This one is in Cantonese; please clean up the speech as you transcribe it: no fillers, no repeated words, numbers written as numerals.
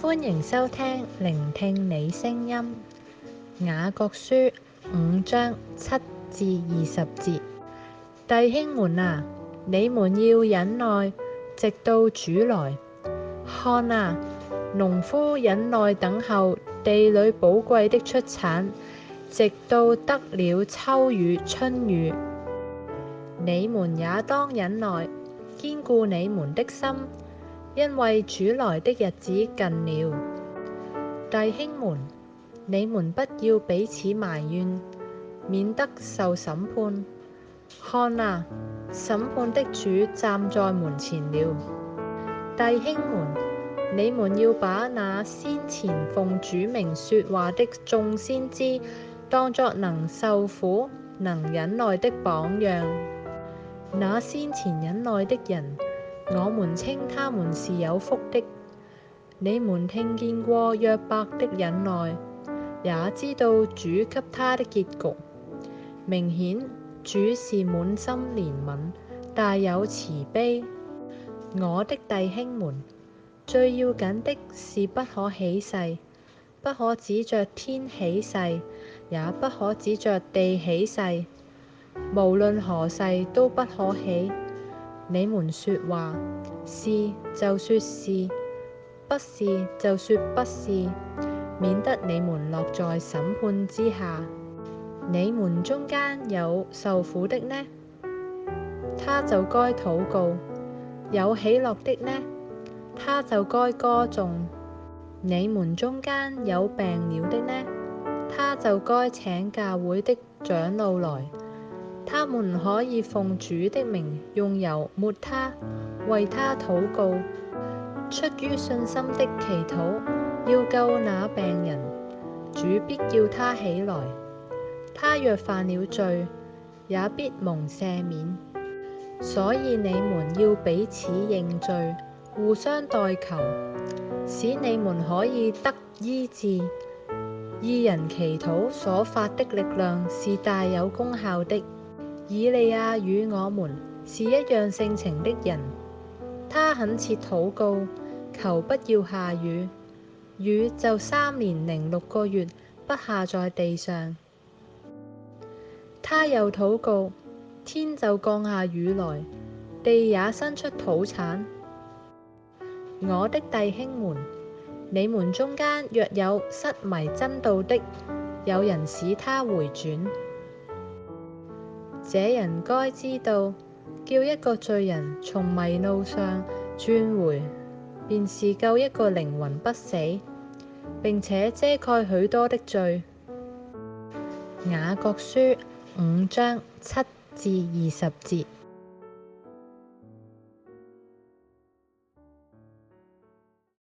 歡迎收聽聆聽你聲音。雅各書5章7至20節。弟兄們啊，你們要忍耐，直到主來。看啊，農夫忍耐等候地裏寶貴的出產，直到得了秋雨春雨。你們也當忍耐，堅固你們的心，因為主來的日子近了。弟兄們，你們不要彼此埋怨，免得受審判。看啊，審判的主站在門前了。弟兄們，你們要把那先前奉主名說話的眾先知當作能受苦、能忍耐的榜樣。那先前忍耐的人，我們稱他們是有福的。你們聽見過約伯的忍耐，也知道主給他的結局。明顯主是滿心憐憫，大有慈悲。我的弟兄們，最要緊的是不可起誓，不可指着天起誓，也不可指着地起誓。無論何誓都不可起。你們說話，是就說是，不是就說不是，免得你們落在審判之下。你們中間有受苦的呢，他就該禱告；有喜樂的呢，他就該歌頌。你們中間有病了的呢，他就該請教會的長老來，他們可以奉主的名用油抹他，為他禱告。出於信心的祈禱，要救那病人，主必叫他起來。他若犯了罪，也必蒙赦免。所以你們要彼此認罪，互相代求，使你們可以得醫治。義人祈禱所發的力量是大有功效的。以利亞與我們是一樣性情的人，他懇切禱告，求不要下雨，雨就3年零6個月不下在地上。他又禱告，天就降下雨來，地也生出土產。我的弟兄們，你們中間若有失迷真道的，有人使他回轉。這人該知道，叫一個罪人從迷路上轉回，便是救一個靈魂不死，並且遮蓋許多的罪。雅各書5章7至20節。